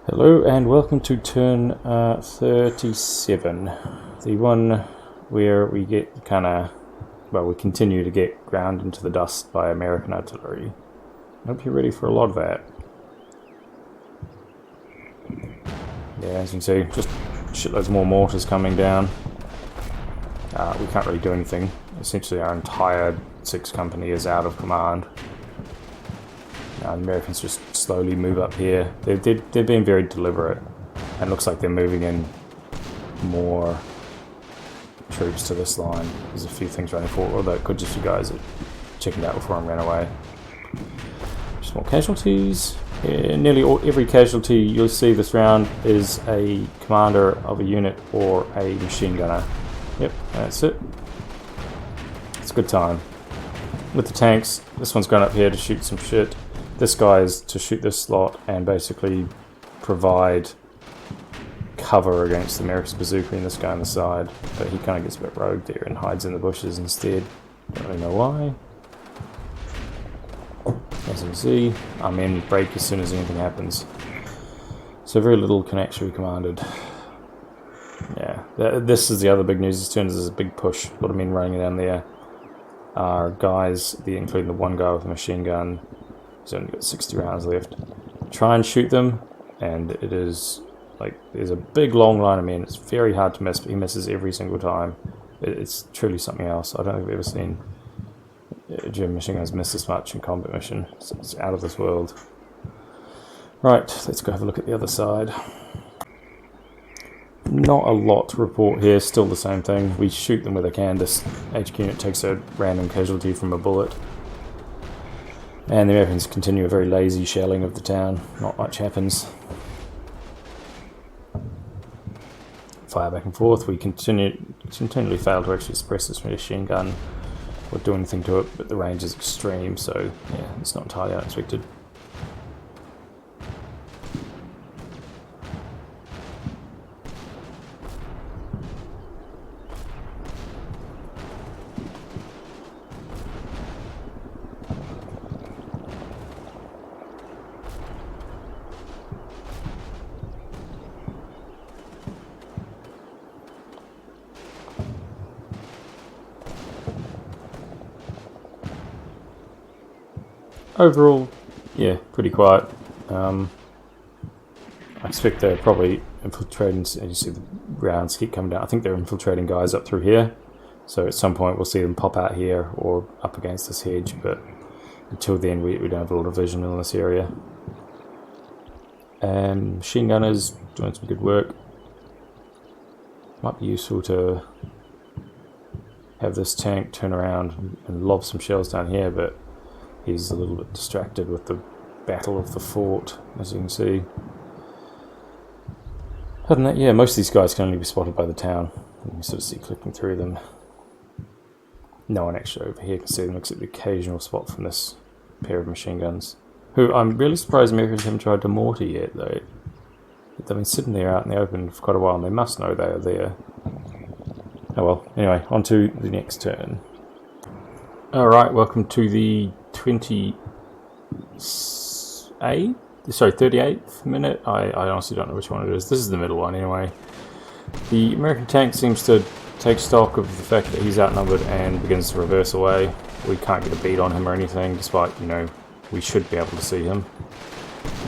Hello and welcome to turn 37, the one where we get we continue to get ground into the dust by American artillery. Hope you're ready for a lot of that. Yeah, as you can see, just shitloads more mortars coming down. We can't really do anything. Essentially our entire 6th company is out of command. The Americans just slowly move up here. They're being very deliberate. And it looks like they're moving in more troops to this line. There's a few things running forward, although it could just be guys that chickened out before and ran away. Just more casualties. Yeah, nearly every casualty you'll see this round is a commander of a unit or a machine gunner. Yep, that's it. It's a good time. With the tanks, this one's gone up here to shoot some shit. This guy is to shoot this slot and basically provide cover against the America's bazooka and this guy on the side. But he kind of gets a bit rogue there and hides in the bushes instead. Don't really know why. As you can see, I'm in break as soon as anything happens. So very little can actually be commanded. Yeah, this is the other big news. This turn is a big push. A lot of men running down there are guys, including the one guy with a machine gun. He's only got 60 rounds left. Try and shoot them, and it is like there's a big long line of men. It's very hard to miss, but he misses every single time. It's truly something else. I don't think I've ever seen German machine guns miss this much in combat mission. It's out of this world. Right, let's go have a look at the other side. Not a lot to report here. Still the same thing. We shoot them with a Candace. HQ unit takes a random casualty from a bullet. And the Americans continue a very lazy shelling of the town. Not much happens. Fire back and forth. We continually fail to actually suppress this machine gun or do anything to it, but the range is extreme, so yeah, it's not entirely unexpected. Overall, yeah, pretty quiet. I expect they're probably infiltrating, as you see the rounds keep coming down. I think they're infiltrating guys up through here. So at some point we'll see them pop out here or up against this hedge, but until then we don't have a lot of vision in this area. Machine gunners doing some good work. Might be useful to have this tank turn around and lob some shells down here, but he's a little bit distracted with the battle of the fort, as you can see. Other than that, yeah, most of these guys can only be spotted by the town. You can sort of see clicking through them. No one actually over here can see them except the occasional spot from this pair of machine guns. Who I'm really surprised Americans haven't tried to mortar yet, though. They've been sitting there out in the open for quite a while and they must know they are there. Oh well, anyway, on to the next turn. Alright, welcome to the 38th minute. I honestly don't know which one it is. This is the middle one anyway. The American tank seems to take stock of the fact that he's outnumbered and begins to reverse away. We can't get a beat on him or anything, despite, you know, we should be able to see him.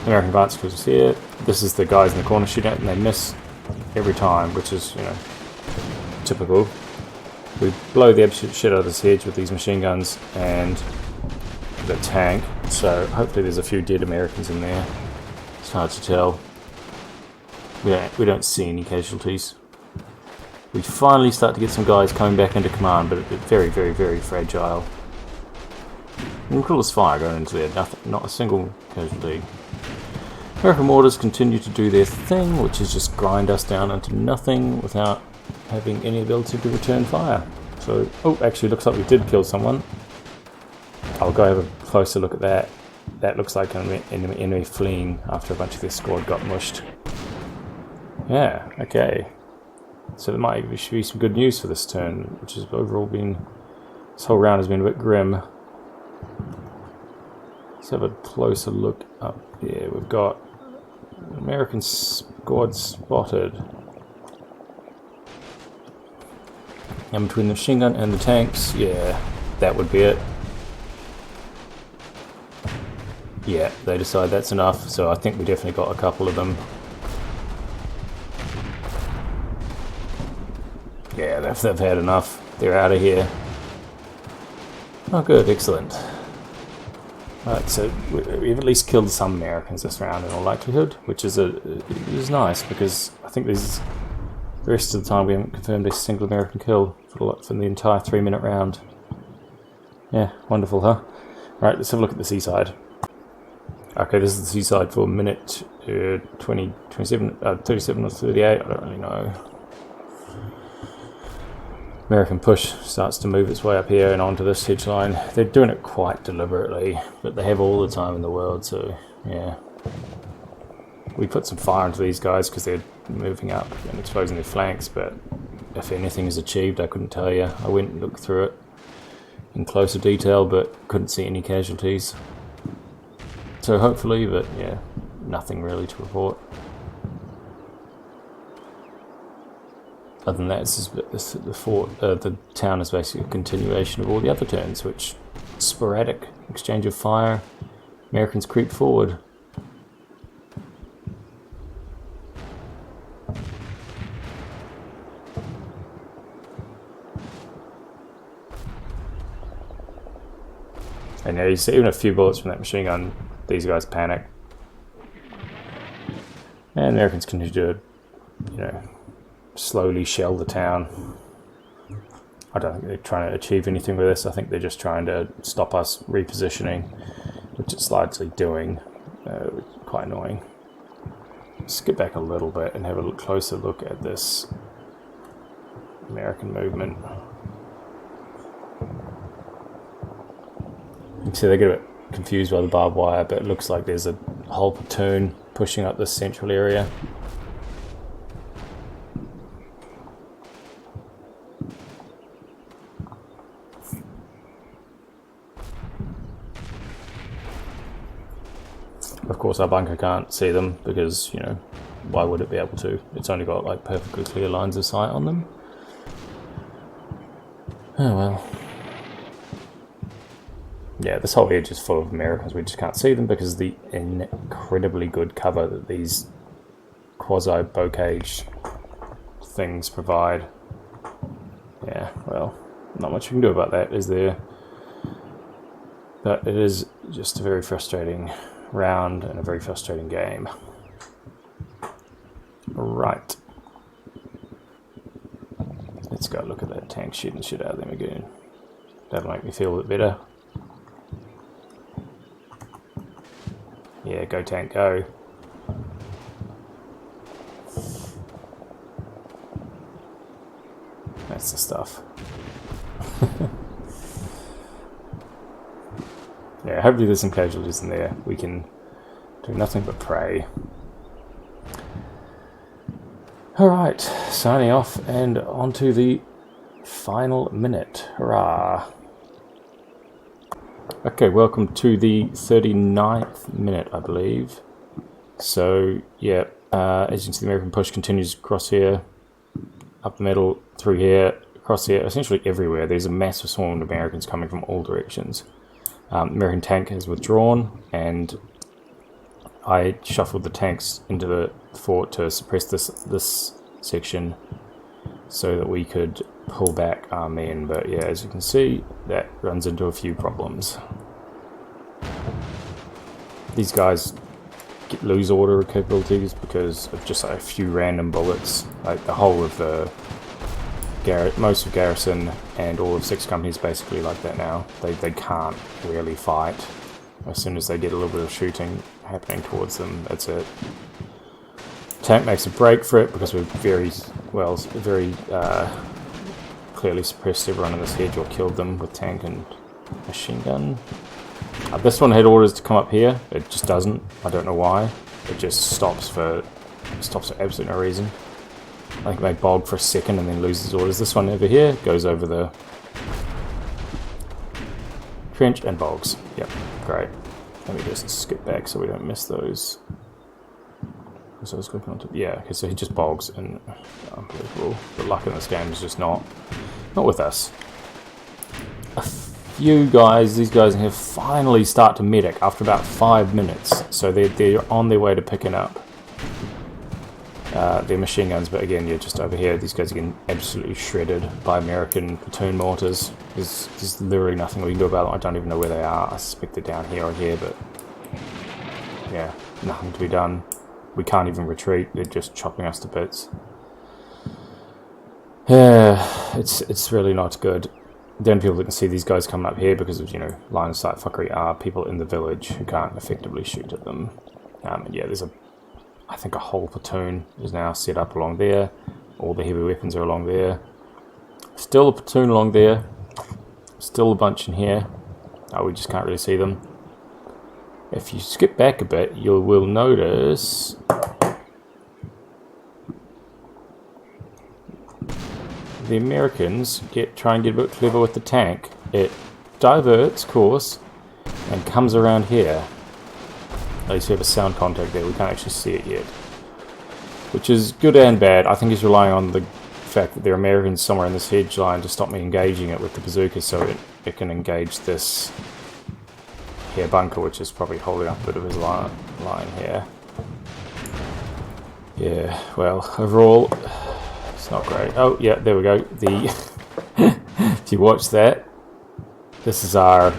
American advance cruisers here. This is the guys in the corner shooting at and they miss every time, which is, you know, typical. We blow the absolute shit out of this hedge with these machine guns and the tank, so hopefully there's a few dead Americans in there. It's hard to tell. We don't see any casualties. We finally start to get some guys coming back into command, but it's very, very, very fragile. Reckless fire going into there, not a single casualty. American mortars continue to do their thing, which is just grind us down into nothing without having any ability to return fire. So, oh, actually looks like we did kill someone. I'll go have a closer look at that. That looks like an enemy fleeing after a bunch of their squad got mushed. Yeah, okay. So there might be some good news for this turn, which has overall been... This whole round has been a bit grim. Let's have a closer look up here. We've got American squad spotted. And between the machine gun and the tanks, yeah, that would be it. Yeah, they decide that's enough, so I think we definitely got a couple of them. Yeah, they've had enough. They're out of here. Oh good, excellent. Right, so we've at least killed some Americans this round in all likelihood, which is nice because I think the rest of the time we haven't confirmed a single American kill for the entire 3-minute round. Yeah, wonderful, huh? Right, let's have a look at the seaside. Okay, this is the seaside for minute 37 or 38, I don't really know. American push starts to move its way up here and onto this hedge line. They're doing it quite deliberately, but they have all the time in the world, so yeah. We put some fire into these guys because they're moving up and exposing their flanks, but if anything is achieved, I couldn't tell you. I went and looked through it in closer detail, but couldn't see any casualties. So hopefully, but yeah, nothing really to report. Other than that, the town is basically a continuation of all the other turns, which sporadic exchange of fire. Americans creep forward. And yeah, you see even a few bullets from that machine gun, these guys panic. And Americans continue to, you know, slowly shell the town. I don't think they're trying to achieve anything with this. I think they're just trying to stop us repositioning, which it's largely doing. Quite annoying. Skip back a little bit and have a closer look at this American movement. You can see they get a bit confused by the barbed wire, but it looks like there's a whole platoon pushing up this central area. Of course our bunker can't see them because, you know, why would it be able to? It's only got like perfectly clear lines of sight on them. Oh well. Yeah, this whole edge is full of Americans. We just can't see them because of the incredibly good cover that these quasi-bocage things provide. Yeah, well, not much we can do about that, is there? But it is just a very frustrating round and a very frustrating game. Right. Let's go look at that tank shooting the shit out of them again. That'll make me feel a bit better. Yeah, go tank, go. That's the stuff. Yeah, hopefully there's some casualties in there. We can do nothing but pray. Alright, signing off and on to the final minute. Hurrah! Okay, welcome to the 39th minute, I believe. So, yeah, as you can see, the American push continues across here, up the middle, through here, across here, essentially everywhere. There's a massive swarm of Americans coming from all directions. American tank has withdrawn, and I shuffled the tanks into the fort to suppress this section so that we could pull back our men. But yeah, as you can see, that runs into a few problems. These guys lose order capabilities because of just like a few random bullets. Like the whole of the most of Garrison and all of 6 companies basically like that now. They can't really fight. As soon as they get a little bit of shooting happening towards them, that's it. Tank makes a break for it because we're very clearly suppressed everyone in this hedge or killed them with tank and machine gun. This one had orders to come up here. It just doesn't. I don't know why. It just stops for absolutely no reason. I think it may bog for a second and then loses orders. This one over here goes over the trench and bogs. Yep, great. Let me just skip back so we don't miss those. So I was clicking onto, yeah, okay, so he just bogs, and unbelievable. The luck in this game is just not with us. A few guys, these guys in here finally start to medic after about 5 minutes. So they're on their way to picking up their machine guns, but again, you're just over here. These guys are getting absolutely shredded by American platoon mortars. There's literally nothing we can do about them. I don't even know where they are. I suspect they're down here or here, but yeah, nothing to be done. We can't even retreat. They're just chopping us to bits. Yeah, it's really not good. The only people that can see these guys coming up here because of, you know, line of sight fuckery are people in the village who can't effectively shoot at them. And yeah, there's I think a whole platoon is now set up along there. All the heavy weapons are along there. Still a platoon along there. Still a bunch in here. Oh, we just can't really see them. If you skip back a bit, you will notice the Americans try and get a bit clever with the tank. It diverts course and comes around here. At least we have a sound contact there. We can't actually see it yet, which is good and bad. I think he's relying on the fact that there are Americans somewhere in this hedge line to stop me engaging it with the bazooka, so it can engage this here bunker, which is probably holding up a bit of his line here. Yeah, well, overall, it's not great. Oh, yeah, there we go. If you watch that, this is our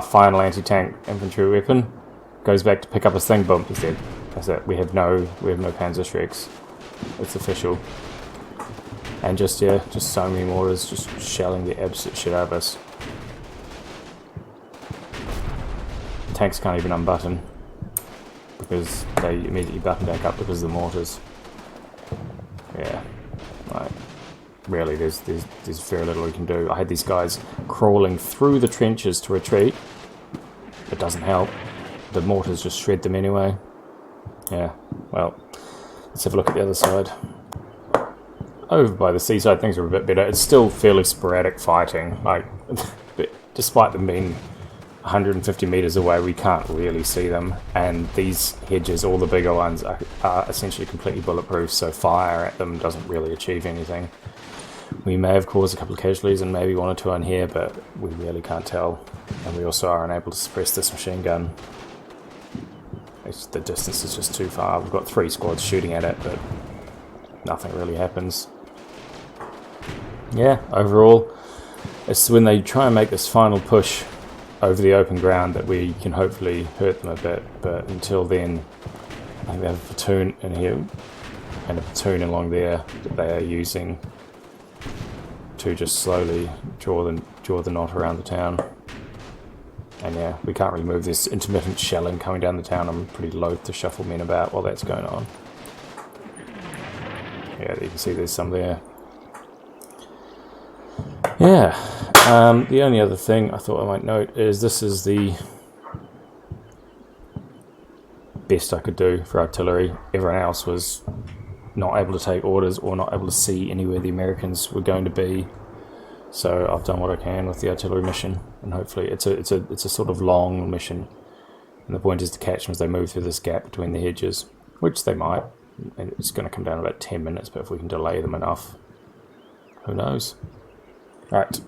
final anti-tank infantry weapon. Goes back to pick up his thing, boom, he's dead. That's it. We have no Panzerschrecks. It's official. And just so many mortars just shelling the absolute shit out of us. Tanks can't even unbutton because they immediately button back up because of the mortars. Yeah, like really, there's very little we can do. I had these guys crawling through the trenches to retreat. It doesn't help. The mortars just shred them anyway. Yeah, well, let's have a look at the other side. Over by the seaside, things are a bit better. It's still fairly sporadic fighting. Like, despite them being 150 meters away, we can't really see them, and these hedges, all the bigger ones, are essentially completely bulletproof, so fire at them doesn't really achieve anything. We may have caused a couple of casualties and maybe one or two on here, but we really can't tell. And we also are unable to suppress this machine gun. The distance is just too far. We've got 3 squads shooting at it, but nothing really happens. Yeah, overall, it's when they try and make this final push over the open ground that we can hopefully hurt them a bit, but until then, I think they have a platoon in here and a platoon along there that they are using to just slowly draw the knot around the town. And yeah, we can't really move. This intermittent shelling coming down the town. I'm pretty loath to shuffle men about while that's going on. Yeah, you can see there's some there. Yeah, the only other thing I thought I might note is this is the best I could do for artillery. Everyone else was not able to take orders or not able to see anywhere the Americans were going to be. So I've done what I can with the artillery mission, and hopefully it's a sort of long mission. And the point is to catch them as they move through this gap between the hedges, which they might. And it's going to come down in about 10 minutes, but if we can delay them enough, who knows? Right.